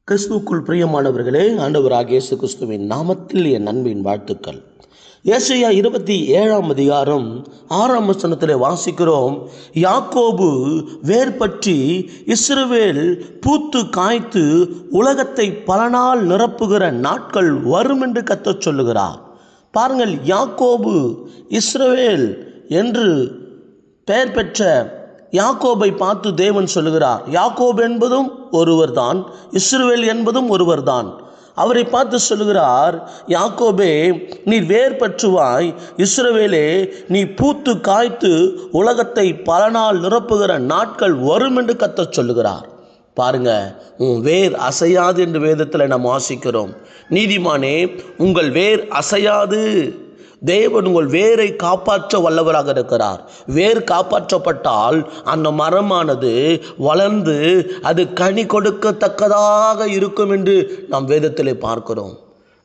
கிறிஸ்துவுக்குள் பிரியமானவர்களே, ஆண்டவராகிய இயேசு கிறிஸ்துவின் நாமத்தில் என் அன்பின் வாழ்த்துக்கள். ஏசாயா 27 வாசிக்கிறோம், யாக்கோபு வேர் பற்றி இஸ்ரவேல் பூத்து காய்த்து உலகத்தை பல நாள் நிரப்புகிற நாட்கள் வரும் என்று கர்த்தர் சொல்லுகிறார். பாருங்கள், யாக்கோபு இஸ்ரவேல் என்று பெயர் பெற்ற யாக்கோபை பார்த்து தேவன் சொல்லுகிறார். யாக்கோபு என்பதும் ஒருவர்தான், இஸ்ரவேல் என்பதும் ஒருவர்தான். அவரை பார்த்து சொல்லுகிறார், யாக்கோபே நீ வேர் பற்றுவாய், இஸ்ரவேலே நீ பூத்து காய்த்து உலகத்தை பல நாள் நிரப்புகிற நாட்கள் வரும் என்று கர்த்தர் சொல்லுகிறார். பாருங்க, உன் வேர் அசையாது என்று வேதத்தில் நாம் வாசிக்கிறோம். நீதிமானே, உங்கள் வேர் அசையாது. தேவன் உங்கள் வேரை காப்பாற்ற வல்லவராக இருக்கிறார். வேர் காப்பாற்றப்பட்டால் அந்த மரமானது வளர்ந்து அது கனி கொடுக்கத்தக்கதாக இருக்கும் என்று நாம் வேதத்திலே பார்க்கிறோம்.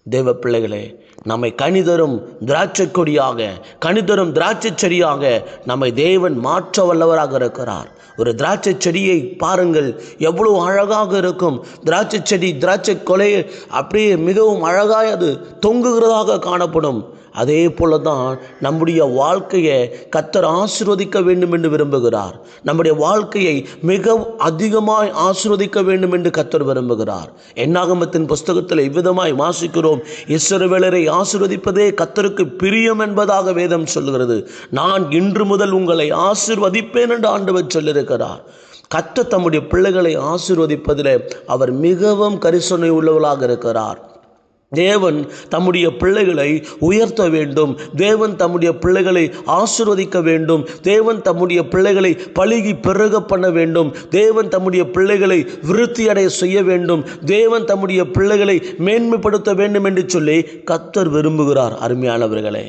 தேவ பிள்ளைகளே, நம்மை கனிதரும் திராட்சை கொடியாக, கனிதரும் திராட்சை செடியாக நம்மை தேவன் மாற்ற வல்லவராக இருக்கிறார். ஒரு திராட்சை செடியை பாருங்கள், எவ்வளவு அழகாக இருக்கும். திராட்சை செடி, திராட்சை கொலை அப்படியே மிகவும் அழகாய் அது தொங்குகிறதாக காணப்படும். அதே போல தான் நம்முடைய வாழ்க்கையை கர்த்தர் ஆசீர்வதிக்க வேண்டும் என்று விரும்புகிறார். நம்முடைய வாழ்க்கையை மிக அதிகமாய் ஆசீர்வதிக்க வேண்டும் என்று கர்த்தர் விரும்புகிறார். என்னாகமத்தின் புஸ்தகத்தில் இவ்விதமாய் வாசிக்கிறோம், இஸ்ரவேலரை ஆசீர்வதிப்பதே கர்த்தருக்கு பிரியம் என்பதாக வேதம் சொல்கிறது. நான் இன்று முதல் உங்களை ஆசீர்வதிப்பேன் என்று ஆண்டவர் சொல்லியிருக்கிறார். கர்த்தர் தம்முடைய பிள்ளைகளை ஆசீர்வதிப்பதில் அவர் மிகவும் கரிசனை உள்ளவர்களாக இருக்கிறார். தேவன் தம்முடைய பிள்ளைகளை உயர்த்த வேண்டும். தேவன் தம்முடைய பிள்ளைகளை ஆசீர்வதிக்க வேண்டும். தேவன் தம்முடைய பிள்ளைகளை பலுகி பெருக பண்ண வேண்டும். தேவன் தம்முடைய பிள்ளைகளை விருத்தியடைய செய்ய வேண்டும். தேவன் தம்முடைய பிள்ளைகளை மேன்மைப்படுத்த வேண்டும் என்று சொல்லி கர்த்தர் விரும்புகிறார். அருமையானவர்களே,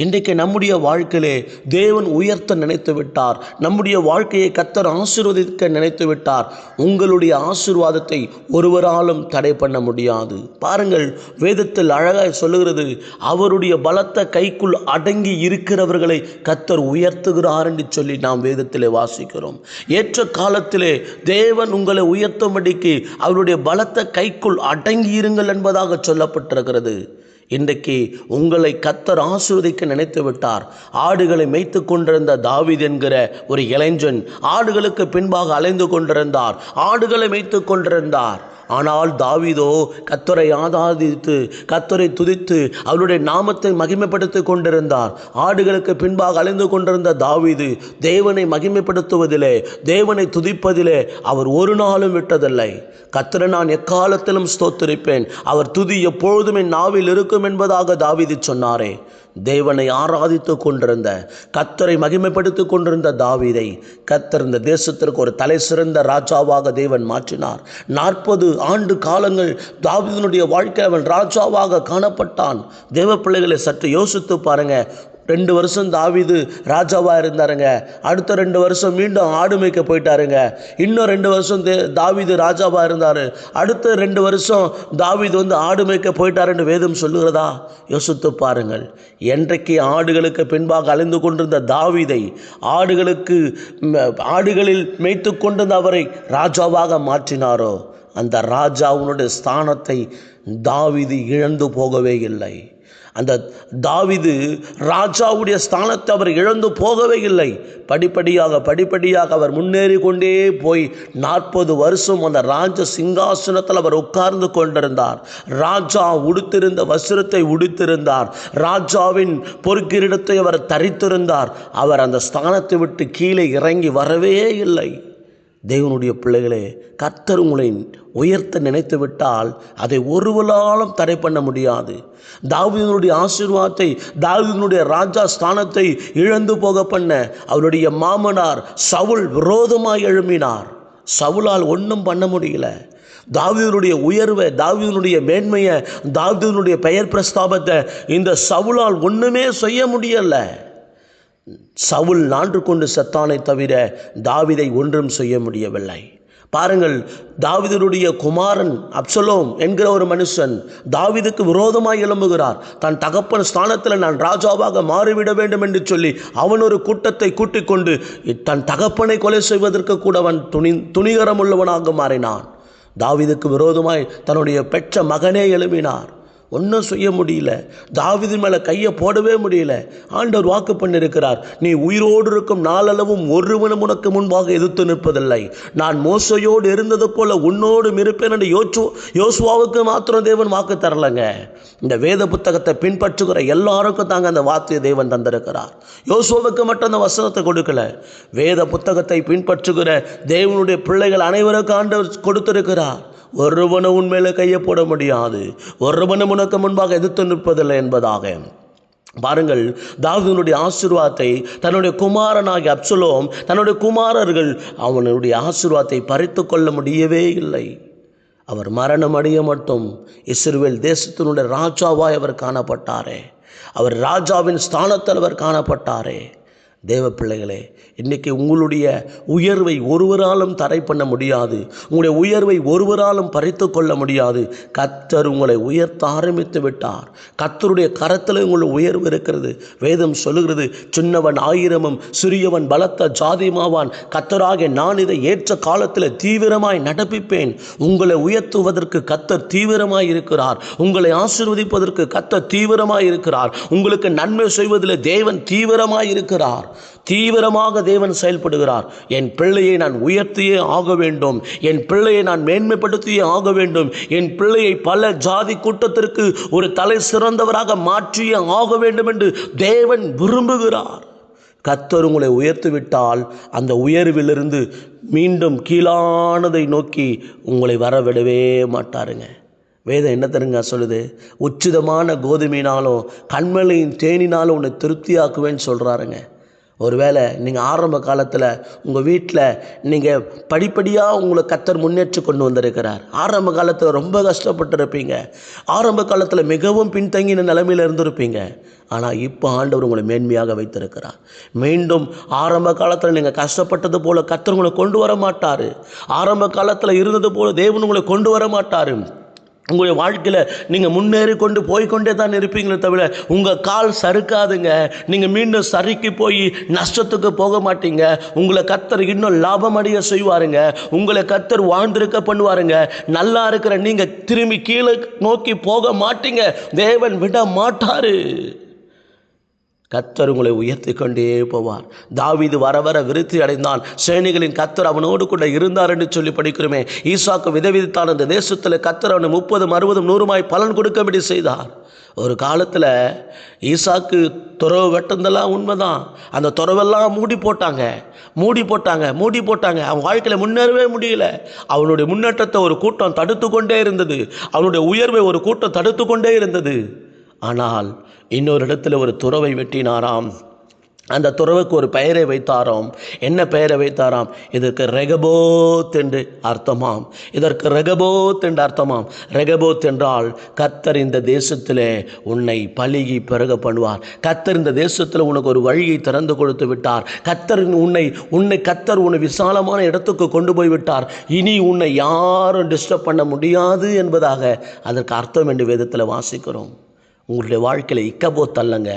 இன்றைக்கு நம்முடைய வாழ்க்கையிலே தேவன் உயர்த்த நினைத்து விட்டார். நம்முடைய வாழ்க்கையை கர்த்தர் ஆசீர்வதிக்க நினைத்து விட்டார். உங்களுடைய ஆசீர்வாதத்தை ஒருவராலும் தடை பண்ண முடியாது. பாருங்கள், வேதத்தில் அழகாய் சொல்லுகிறது, அவருடைய பலத்த கைக்குள் அடங்கி இருக்கிறவர்களை கர்த்தர் உயர்த்துகிறார் என்று சொல்லி நாம் வேதத்திலே வாசிக்கிறோம். ஏற்ற காலத்திலே தேவன் உங்களை உயர்த்தும்படிக்கு அவருடைய பலத்த கைக்குள் அடங்கி இருங்கள் என்பதாக சொல்லப்பட்டிருக்கிறது. இன்றைக்கு உங்களை கர்த்தர் ஆசீர்வதிக்க நினைத்து விட்டார். ஆடுகளை மேய்த்து கொண்டிருந்த தாவீது என்கிற ஒரு இளைஞன் ஆடுகளுக்கு பின்பாக அலைந்து கொண்டிருந்தார். ஆடுகளை மேய்த்து கொண்டிருந்தார். ஆனால் தாவீதோ கர்த்தரை ஆராதித்து, கர்த்தரை துதித்து அவருடைய நாமத்தை மகிமைப்படுத்தி கொண்டிருந்தார். ஆடுகளுக்கு பின்பாக அலைந்து கொண்டிருந்த தாவீது தேவனை மகிமைப்படுத்துவதிலே, தேவனை துதிப்பதிலே அவர் ஒரு நாளும் விட்டதில்லை. கர்த்தரை நான் எக்காலத்திலும் ஸ்தோத்திரிப்பேன், அவர் துதி எப்பொழுதும் என் நாவில் இருக்கும் என்பதாக தாவீது சொன்னாரே. தேவனை ஆராதித்து கொண்டிருந்த, கர்த்தரை மகிமைப்படுத்தி கொண்டிருந்த தாவீதை கர்த்தர் இந்த தேசத்திற்கு ஒரு தலை சிறந்த ராஜாவாக தேவன் மாற்றினார். 40 ஆண்டு காலங்கள் தாவீதினுடைய வாழ்க்கை அவன் ராஜாவாக காணப்பட்டான். தேவ பிள்ளைகளை சற்று யோசித்து பாருங்க. 2 வருஷம் தாவீது ராஜாவாக இருந்தாருங்க. அடுத்த 2 வருஷம் மீண்டும் ஆடு மேய்க்க போயிட்டாருங்க. இன்னும் 2 வருஷம் தாவீது ராஜாவாக இருந்தார். அடுத்த 2 வருஷம் தாவீது ஆடு மேய்க்க போயிட்டாருன்னு வேதம் சொல்லுகிறதா? யோசித்து பாருங்கள். என்றைக்கு ஆடுகளுக்கு பின்பாக அலைந்து கொண்டிருந்த தாவீதை ஆடுகளில் மேய்த்து கொண்டிருந்த அவரை ராஜாவாக மாற்றினாரோ, அந்த ராஜாவுடைய ஸ்தானத்தை தாவீது இழந்து போகவே இல்லை. அந்த தாவீது ராஜாவுடைய ஸ்தானத்தை அவர் இழந்து போகவே இல்லை. படிப்படியாக அவர் முன்னேறி கொண்டே போய் 40 வருஷம் அந்த ராஜ சிங்காசனத்தில் அவர் உட்கார்ந்து கொண்டிருந்தார். ராஜா உடுத்திருந்த வஸ்திரத்தை உடுத்திருந்தார். ராஜாவின் பொற்கிரீடத்தை அவர் தரித்திருந்தார். அவர் அந்த ஸ்தானத்தை விட்டு கீழே இறங்கி வரவே இல்லை. தேவனுடைய பிள்ளைகளே, கர்த்தர் உங்களை உயர்த்த நினைத்து விட்டால் அதை ஒருவராலும் தடை பண்ண முடியாது. தாவீதினுடைய ஆசீர்வாதத்தை, தாவீதினுடைய ராஜா ஸ்தானத்தை இழந்து போக பண்ண அவருடைய மாமனார் சவுல் விரோதமாய் எழும்பினார். சவுலால் ஒன்றும் பண்ண முடியல. தாவீதினுடைய உயர்வை, தாவீதினுடைய மேன்மையை, தாவீதினுடைய பெயர் பிரஸ்தாபத்தை இந்த சவுலால் ஒன்றுமே செய்ய முடியல. சவுல் நான்று கொண்டு செத்தானை தவிர தாவீதை ஒன்றும் செய்ய முடியவில்லை. பாருங்கள், தாவீதுடைய குமாரன் அப்சலோம் என்கிற ஒரு மனுஷன் தாவீதுக்கு விரோதமாய் எழும்புகிறார். தன் தகப்பன் ஸ்தானத்தில் நான் ராஜாவாக மாறிவிட வேண்டும் என்று சொல்லி அவன் ஒரு கூட்டத்தை கூட்டிக் கொண்டு தன் தகப்பனை கொலை செய்வதற்கு கூட அவன் துணிகரம் உள்ளவனாக மாறினான். தாவீதுக்கு விரோதமாய் தன்னுடைய பெற்ற மகனே எழுப்பினார். ஒன்றும் செய்ய முடியல. தாவீது மேலே கையை போடவே முடியல. ஆண்டவர் வாக்கு பண்ணியிருக்கிறார், நீ உயிரோடு இருக்கும் நாளளவும் ஒருவனும் உனக்கு முன்பாக எதிர்த்து நிற்பதில்லை. நான் மோசையோடு இருந்தது போல உன்னோடும் இருப்பேன் என்று யோசுவாவுக்கு மாத்திரம் தேவன் வாக்கு தரலைங்க. இந்த வேத புத்தகத்தை பின்பற்றுகிற எல்லாருக்கும் தாங்க அந்த வார்த்தையை தேவன் தந்திருக்கிறார். யோசுவாவுக்கு மட்டும் அந்த வசனத்தை கொடுக்கல. வேத புத்தகத்தை பின்பற்றுகிற தேவனுடைய பிள்ளைகள் அனைவருக்கும் ஆண்டவர் கொடுத்திருக்கிறார். ஒருவனும் உண்மையில கையை போட முடியாது, ஒருவனும் உனக்கு முன்பாக எதிர்த்து நிற்பதில்லை என்பதாக. பாருங்கள், தாவீதுடைய ஆசீர்வாதத்தை தன்னுடைய குமாரனாகிய அப்சலோம், தன்னுடைய குமாரர்கள் அவனுடைய ஆசீர்வாதத்தை பறித்து கொள்ள முடியவே இல்லை. அவர் மரணம் அடைய மட்டும் இஸ்ரவேல் தேசத்தினுடைய ராஜாவாய் அவர் காணப்பட்டாரே. அவர் ராஜாவின் ஸ்தானத்தில் அவர் காணப்பட்டாரே. தேவ பிள்ளைகளே, இன்றைக்கி உங்களுடைய உயர்வை ஒருவராலும் தடை பண்ண முடியாது. உங்களுடைய உயர்வை ஒருவராலும் பறித்து கொள்ள முடியாது. கர்த்தர் உங்களை உயர்த்த ஆரம்பித்து விட்டார். கர்த்தருடைய கரத்தில் உங்கள் உயர்வு இருக்கிறது. வேதம் சொல்லுகிறது, சின்னவன் ஆயிரமும் சிறியவன் பலத்த ஜாதியுமாவான். கர்த்தராகிய நான் இதை ஏற்ற காலத்தில் தீவிரமாய் நடப்பிப்பேன். உங்களை உயர்த்துவதற்கு கர்த்தர் தீவிரமாய் இருக்கிறார். உங்களை ஆசீர்வதிப்பதற்கு கர்த்தர் தீவிரமாய் இருக்கிறார். உங்களுக்கு நன்மை செய்வதில் தேவன் தீவிரமாய் இருக்கிறார். தீவிரமாக தேவன் செயல்படுகிறார். என் பிள்ளையை நான் உயர்த்தியே ஆக வேண்டும், என் பிள்ளையை நான் மேன்மைப்படுத்தியே ஆக வேண்டும், என் பிள்ளையை பல ஜாதி கூட்டத்திற்கு ஒரு தலை சிறந்தவராக மாற்றியே ஆக வேண்டும் என்று தேவன் விரும்புகிறார். கர்த்தர் உங்களை உயர்த்திவிட்டால் அந்த உயர்விலிருந்து மீண்டும் கீழானதை நோக்கி உங்களை வரவிடவே மாட்டாருங்க. வேதம் என்ன தருங்க சொல்லுது? உச்சிதமான கோதுமையினாலும் கண்மலையின் தேனினாலும் உன்னை திருப்தியாக்குவேன்னு சொல்கிறாருங்க. ஒருவேளை நீங்கள் ஆரம்ப காலத்தில் உங்கள் வீட்டில் நீங்கள் படிப்படியாக உங்களை கர்த்தர் முன்னேற்றி கொண்டு வந்திருக்கிறார். ஆரம்ப காலத்தில் ரொம்ப கஷ்டப்பட்டுருப்பீங்க. ஆரம்ப காலத்தில் மிகவும் பின்தங்கின நிலைமையில் இருந்திருப்பீங்க. ஆனால் இப்போ ஆண்டவர் உங்களை மேன்மையாக வைத்திருக்கிறார். மீண்டும் ஆரம்ப காலத்தில் நீங்கள் கஷ்டப்பட்டது போல் கர்த்தர் உங்களை கொண்டு வர மாட்டார். ஆரம்ப காலத்தில் இருந்தது போல் தேவன் உங்களை கொண்டு வர மாட்டார். உங்களுடைய வாழ்க்கையில் நீங்கள் முன்னேறி கொண்டு போய்கொண்டே தான் இருப்பீங்களே தவிர உங்கள் கால் சறுக்காதுங்க. நீங்கள் மீண்டும் சறுக்கி போய் நஷ்டத்துக்கு போக மாட்டீங்க. உங்களை கர்த்தர் இன்னும் லாபம் அடைய செய்வாருங்க. உங்களை கர்த்தர் வாழ்ந்திருக்க பண்ணுவாருங்க. நல்லா இருக்கிற நீங்கள் திரும்பி கீழே நோக்கி போக மாட்டீங்க. தேவன் விட மாட்டாரு. கர்த்தர் உங்களை உயர்த்தி கொண்டே போவார். தாவீது வர வர விருத்தி அடைந்தான். சேனைகளின் கர்த்தர் அவனோடு கூட இருந்தார் என்று சொல்லி படிக்கிறோமே. ஈசாக்கு விதைவித்தான். அந்த தேசத்தில் கர்த்தர் அவனை 30, 60, 100 பலன் கொடுக்கபடி செய்தார். ஒரு காலத்தில் ஈசாக்கு துறவு வெட்டந்தெல்லாம் உண்மைதான். அந்த துறவெல்லாம் மூடி போட்டாங்க. அவன் வாழ்க்கையில் முன்னேறவே முடியல. அவனுடைய முன்னேற்றத்தை ஒரு கூட்டம் தடுத்து கொண்டே இருந்தது. அவனுடைய உயர்வை ஒரு கூட்டம் தடுத்து கொண்டே இருந்தது. ஆனால் இன்னொரு இடத்துல ஒரு துறவை வெட்டினாராம். அந்த துறவுக்கு ஒரு பெயரை வைத்தாராம். என்ன பெயரை வைத்தாராம்? இதற்கு ரெகபோத் என்று அர்த்தமாம். ரெகபோத் என்றால் கர்த்தர் இந்த தேசத்திலே உன்னை பலுகி பெருக பண்ணுவார். கர்த்தர் இந்த தேசத்தில் உனக்கு ஒரு வழியை திறந்து கொடுத்து விட்டார். கர்த்தர் உன்னை விசாலமான இடத்துக்கு கொண்டு போய் விட்டார். இனி உன்னை யாரும் டிஸ்டர்ப் பண்ண முடியாது என்பதாக அதற்கு அர்த்தம் என்று வேதத்தில் வாசிக்கிறோம். உங்களுடைய வாழ்க்கையில் இக்கபோத் அல்லங்க.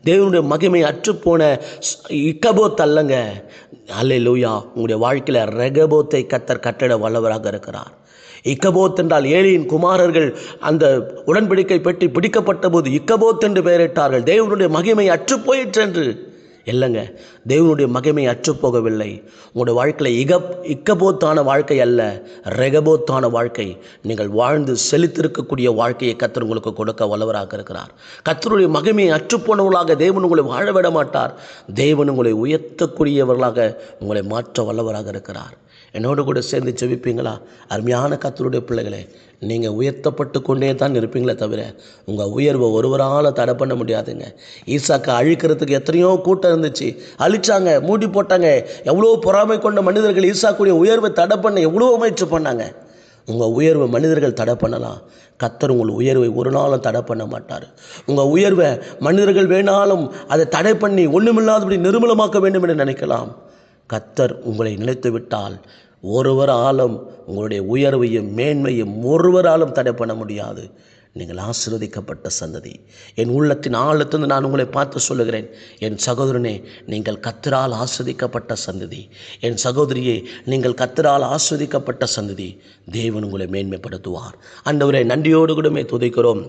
தேவனுடைய மகிமை அற்றுப்போன இக்கபோத் அல்லங்க. அல்லேலூயா. உங்களுடைய வாழ்க்கையில் ரெகபோத்தை கர்த்தர் கட்டிட வல்லவராக இருக்கிறார். இக்கபோத் என்றால் ஏலியின் குமாரர்கள் அந்த உடன்படிக்கை பெட்டி பிடிக்கப்பட்ட போது இக்கபோத் என்று பெயரிட்டார்கள். தேவனுடைய மகிமை அற்று போயிற்று என்று. இல்லைங்க, தேவனுடைய மகிமை அற்றுப்போகவில்லை. உங்களுடைய வாழ்க்கையில் இக்கபோத்தான வாழ்க்கை அல்ல, ரெகபோத்தான வாழ்க்கை. நீங்கள் வாழ்ந்து செழித்திருக்கக்கூடிய வாழ்க்கையை கர்த்தர் உங்களுக்கு கொடுக்க வல்லவராக இருக்கிறார். கர்த்தருடைய மகிமையை அற்றுப்போனவர்களாக தேவன் உங்களை வாழ விட மாட்டார். தேவன் உங்களை உயர்த்தக்கூடியவர்களாக உங்களை மாற்ற வல்லவராக இருக்கிறார். என்னோடு கூட சேர்ந்து செபிப்பீங்களா? அருமையான கர்த்தருடைய பிள்ளைகளே, நீங்கள் உயர்த்தப்பட்டு கொண்டே தான் இருப்பீங்களே தவிர உங்கள் உயர்வை ஒருவரால் தடை பண்ண முடியாதுங்க. ஈசாக்கை அழிக்கிறதுக்கு எத்தனையோ கூட்டம் இருந்துச்சு, அழிச்சாங்க, மூடி போட்டாங்க. எவ்வளோ பொறாமை கொண்ட மனிதர்கள் ஈசாக்குடைய உயர்வை தடை பண்ண எவ்வளோ முயற்சி பண்ணாங்க. உங்கள் உயர்வை மனிதர்கள் தடை பண்ணலாம், கர்த்தர் உங்கள் உயர்வை ஒரு நாளும் தடை பண்ண மாட்டார். உங்கள் உயர்வை மனிதர்கள் வேணாலும் அதை தடை பண்ணி ஒன்றுமில்லாதபடி நிர்மூலமாக்க வேண்டும் என்று நினைக்கலாம். கர்த்தர் உங்களை நினைத்து விட்டால் ஒருவராலும் உங்களுடைய உயர்வையும் மேன்மையும் ஒருவராலும் தடை பண்ண முடியாது. நீங்கள் ஆசீர்வதிக்கப்பட்ட சந்ததி. என் உள்ளத்தின் ஆழத்திலிருந்து நான் உங்களை பார்த்து சொல்லுகிறேன், என் சகோதரனே, நீங்கள் கர்த்தரால் ஆசீர்வதிக்கப்பட்ட சந்ததி. என் சகோதரியே, நீங்கள் கர்த்தரால் ஆசீர்வதிக்கப்பட்ட சந்ததி. தேவன் உங்களை மேன்மைப்படுத்துவார். ஆண்டவரே, நன்றியோடு கூடமே துதிக்கிறோம்.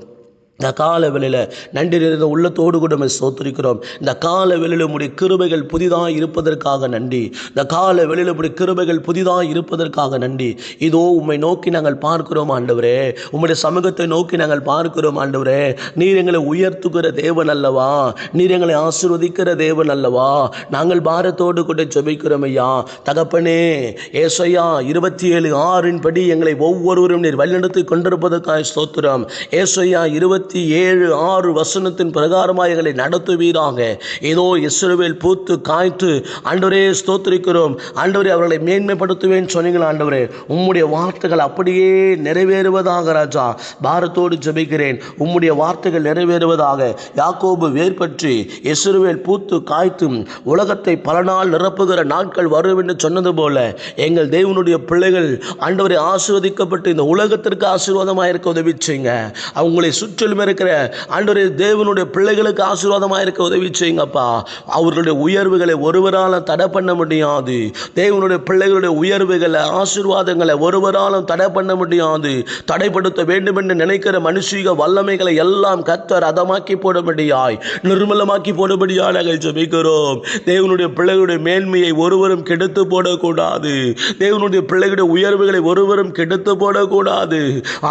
இந்த கால வேளையில் நன்றி நிறைந்த உள்ளத்தோடு கூட ஸ்தோத்திரிக்கிறோம். இந்த கால வேளையில் உம்முடைய கிருபைகள் புதிதாக இருப்பதற்காக நன்றி. இந்த கால வேளையில் உம்முடைய கிருபைகள் புதிதாக இருப்பதற்காக நன்றி. இதோ உம்மை நோக்கி நாங்கள் பார்க்கிறோம் ஆண்டவரே, உம்முடைய சமூகத்தை நோக்கி நாங்கள் பார்க்கிறோம் ஆண்டவரே. நீர் எங்களை உயர்த்துகிற தேவன் அல்லவா, நீர் எங்களை ஆசீர்வதிக்கிற தேவன் அல்லவா. நாங்கள் கூட ஜெபிக்கிறோம் ஐயா. தகப்பனே, ஏசாயா 27:6 படி எங்களை ஒவ்வொருவரும் நீர் வழிநடத்தி கொண்டிருப்பதற்காக ஸ்தோத்திரம். ஏசாயா 27:6 பிரகாரமாக எங்களை நடத்துவீராக. ஏதோ இஸ்ரவேல் பூத்து காய்த்து ஆண்டவரே ஸ்தோத்திரிக்கிறோம். ஆண்டவரே, அவர்களை மேன்மைப்படுத்துவேன் சொன்னீங்களா ஆண்டவரே, உம்முடைய வார்த்தைகள் அப்படியே நிறைவேறுவதாக ராஜா. பாரத்தோடு ஜெபிக்கிறேன், உம்முடைய வார்த்தைகள் நிறைவேறுவதாக. யாக்கோபு வேர் பற்றி இஸ்ரவேல் பூத்து காய்த்து உலகத்தை பல நாள் நிரப்புகிற நாட்கள் வரும் என்று சொன்னது போல எங்கள் தேவனுடைய பிள்ளைகள் ஆண்டவரை ஆசீர்வதிக்கப்பட்டு இந்த உலகத்திற்கு ஆசீர்வாதமாக இருக்க உதவி செய்யுங்க. அவங்களை சுற்றிலும் இருக்கிற ஆண்டவரே தேவனுடைய பிள்ளைகளுக்கு ஆசீர்வாதமாக இருக்க உதவி செய்யுங்கப்பா. அவர்களுடைய உயர்வுகளை ஒருவராலும் தடை பண்ண முடியாது. தேவனுடைய பிள்ளைகளுடைய உயர்வுகளை ஆசீர்வாதங்களை ஒருவராலும் தடை பண்ண முடியாது. தடைப்படுத்த வேண்டும் என்று நினைக்கிற மனுஷீக வல்லமைகளை எல்லாம் கர்த்தர் அதமாக்கி போடும்படியாய், நிர்மலமாக்கி போடும்படியாய் நாங்கள் ஜெபிக்கிறோம். தேவனுடைய பிள்ளைகளுடைய மேன்மையை ஒருவரும் கெடுத்து போடக்கூடாது. தேவனுடைய பிள்ளைகளுடைய உயர்வுகளை ஒருவரும் கெடுத்து போடக்கூடாது.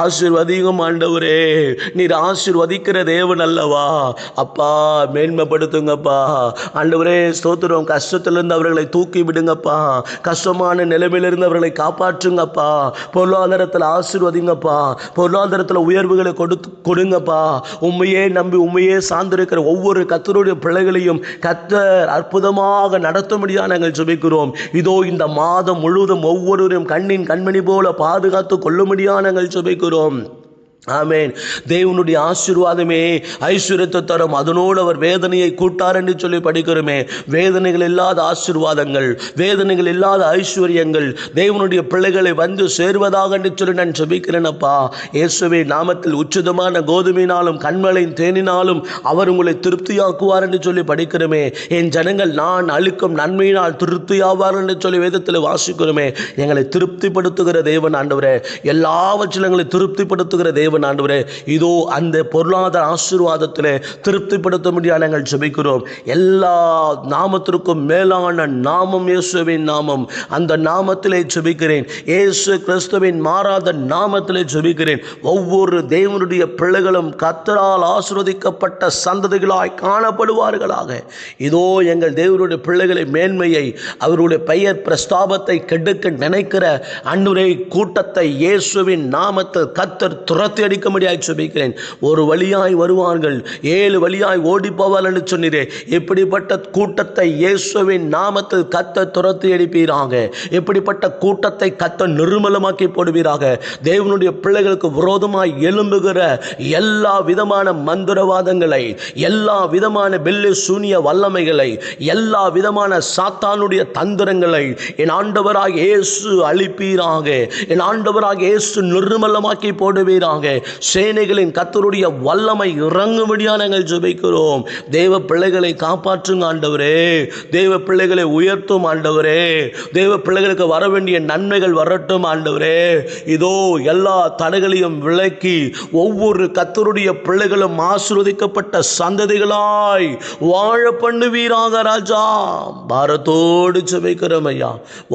ஆசீர்வதியும் ஆண்டவரே, நீர் ஆசீர்வதிக்கிற தேவன் அல்லவா. அப்பா, மேன்மைப்படுத்துங்கப்பா. ஆண்டவரே ஸ்தோத்திரம். கஷ்டத்திலிருந்து அவர்களை தூக்கி விடுங்கப்பா. கஷ்டமான நிலைமையிலிருந்து அவர்களை காப்பாற்றுங்கப்பா. பொருளாதாரத்தில் ஆசீர்வதிங்கப்பா. பொருளாதாரத்தில் உயர்வுகளை கொடுங்கப்பா. உண்மையே நம்பி உண்மையே சார்ந்திருக்கிற ஒவ்வொரு கர்த்தருடைய பிள்ளைகளையும் கர்த்தர் அற்புதமாக நடத்தும்படியாக நாங்கள் ஜெபிக்கிறோம். இதோ இந்த மாதம் முழுவதும் ஒவ்வொருவரையும் கண்ணின் கண்மணி போல பாதுகாத்து கொள்ளும்படியாக நாங்கள் ஜெபிக்கிறோம். ஆமென். தேவனுடைய ஆசீர்வாதமே ஐஸ்வர்யத்தை தரும், அதனோடு அவர் வேதனையை கூட்டார் என்று சொல்லி படிக்கிறோமே. வேதனைகள் இல்லாத ஆசீர்வாதங்கள், வேதனைகள் இல்லாத ஐஸ்வர்யங்கள் தேவனுடைய பிள்ளைகளை வந்து சேர்வதாக என்று சொல்லி நான் ஜெபிக்கிறேனப்பா. இயேசுவே நாமத்தில் உச்சிதமான கோதுமையினாலும் கண்மலையின் தேனினாலும் அவர் உங்களை திருப்தியாக்குவார் என்று சொல்லி படிக்கிறோமே. என் ஜனங்கள் நான் அளிக்கும் நன்மையினால் திருப்தியாவார் என்று சொல்லி வேதத்தில் வாசிக்கிறோமே. எங்களை திருப்திப்படுத்துகிற தேவன் ஆண்டவரே, எல்லாவற்றிலும் எங்களை திருப்திப்படுத்துகிற தேவன் ஆண்டவரே, இதோ அந்த பொருளாதார ஆசீர்வாதத்திலே திருப்திப்படுத்த முடியாது நாங்கள் ஜெபிக்கிறோம். எல்லா நாமத்திற்கும் மேலான நாமம் இயேசுவின் நாமம். அந்த நாமத்திலே ஜெபிக்கிறேன். இயேசு கிறிஸ்துவின் மாறாத நாமத்திலே ஜெபிக்கிறேன். ஒவ்வொரு தேவனுடைய பிள்ளைகளும் கர்த்தரால் ஆசீர்வதிக்கப்பட்ட சந்ததிகளாய் காணப்படுவார்களாக. இதோ எங்கள் தேவனுடைய பிள்ளைகளை மேன்மையை, அவருடைய பெயர் பிரஸ்தாபத்தை கெடுக்க நினைக்கிற அன்றுரை கூட்டத்தை இயேசுவின் நாமத்தில் கர்த்தர் துரத்தி அடிக்கும்படியாய் ஜெபிக்கிறேன். ஒரு வழியாய் வருவார்கள், 7 வழியாய் ஓடி போவார்கள் என்று சொன்னீரே. இப்படிப்பட்ட கூட்டத்தை இயேசுவின் நாமத்தில் கர்த்தர் துரத்தி அடிப்பீராக. இப்படிப்பட்ட கூட்டத்தை கர்த்தர் நிர்மலமாக்கி போடுவீராக. தேவனுடைய பிள்ளைகளுக்கு விரோதமாய் எழும்புகிற எல்லா விதமான மந்திரவாதங்களை, எல்லா விதமான பெல்லி சூனிய வல்லமைகளை, எல்லா விதமான சாத்தானுடைய தந்திரங்களை என் ஆண்டவராக இயேசு அழிப்பீராக. என் ஆண்டவராக இயேசு நிர்மலமாக்கி போடுவீராக. சேனைகளின் கர்த்தருடைய வல்லமை இறங்கும்படியாக நாங்கள் ஜெபிக்கிறோம். தேவ பிள்ளைகளை காப்பாற்றுங்க ஆண்டவரே. தேவ பிள்ளைகளை உயர்த்தும் ஆண்டவரே. தேவ பிள்ளைகளுக்கு வர வேண்டிய நன்மைகள் வரட்டும் ஆண்டவரே. இதோ எல்லா தடைகளையும் விலக்கி ஒவ்வொரு கர்த்தருடைய பிள்ளைகளும் ஆசீர்வதிக்கப்பட்ட சந்ததிகளாய் வாழ பண்ணுவீராக ராஜா. பாரத்தோடு ஜெபிக்கிறோம் ஐயா.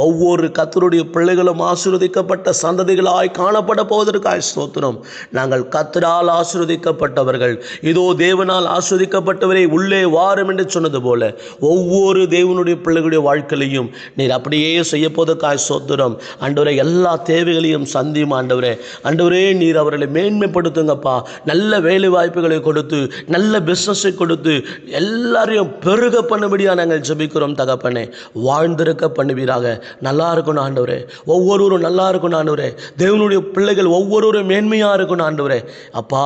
ஒவ்வொரு கர்த்தருடைய பிள்ளைகளும் ஆசீர்வதிக்கப்பட்ட சந்ததிகளாய் காணப்பட போவதற்காக ஸ்தோத்திரம். நாங்கள் கர்த்தரால் ஆசீர்வதிக்கப்பட்டவர்கள். இதோ தேவனால் ஆசீர்வதிக்கப்பட்டவரை உள்ளே வாரும் என்று சொன்னது போல ஒவ்வொரு தேவனுடைய பிள்ளைகளுடைய வாழ்க்கையிலையும் நீர் அப்படியே செய்ய போவதற்காக ஸ்தோத்திரம். ஆண்டவரே, எல்லா தேவைகளையும் சந்தியும் ஆண்டவரே. ஆண்டவரே, நீர் அவர்களை மேன்மைப்படுத்துங்கப்பா. நல்ல வேலை வாய்ப்புகளை கொடுத்து, நல்ல பிஸ்னஸை கொடுத்து எல்லாரையும் பெருக பண்ணும்படியாக நாங்கள் ஜெபிக்கிறோம் தகப்பனே. வாழ்ந்திருக்க பண்ணுவீராக. நல்லா இருக்கணும் ஆண்டவரே. ஒவ்வொருவரும் நல்லா இருக்கணும் ஆண்டவரே. தேவனுடைய பிள்ளைகள் ஒவ்வொருவரும் மேன்மையாக இருக்கணும் இருக்கணும் ஆண்டவரே. அப்பா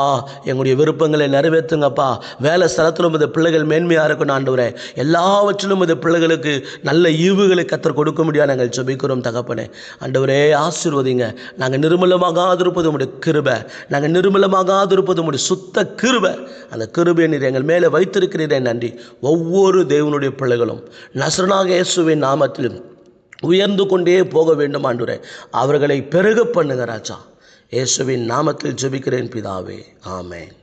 எங்களுடைய விருப்பங்களை நிறைவேற்றுங்கப்பா. வேலை ஸ்தலத்திலும் இந்த பிள்ளைகள் மேன்மையாக இருக்கணும் ஆண்டவரே. எல்லாவற்றிலும் இந்த பிள்ளைகளுக்கு நல்ல ஈவுகளை கர்த்தர் கொடுக்க முடியாது நாங்கள் ஜெபிக்கிறோம் தகப்பனே. ஆண்டவரே ஆசீர்வதிங்க. நாங்கள் நிர்மலமாகாதிருப்பது உம்முடைய கிருபை, நாங்கள் நிர்மலமாகாதிருப்பது உம்முடைய சுத்த கிருபை. அந்த கிருபையை நீர் எங்கள் மேலே வைத்திருக்கிறீரே நன்றி. ஒவ்வொரு தேவனுடைய பிள்ளைகளும் நசரனாக இயேசுவின் நாமத்திலும் உயர்ந்து கொண்டே போக வேண்டும் ஆண்டவரே. அவர்களை பெருக பண்ணுங்க ராஜா. இயேசுவின் நாமத்தில் ஜெபிக்கிறேன் பிதாவே, ஆமென்.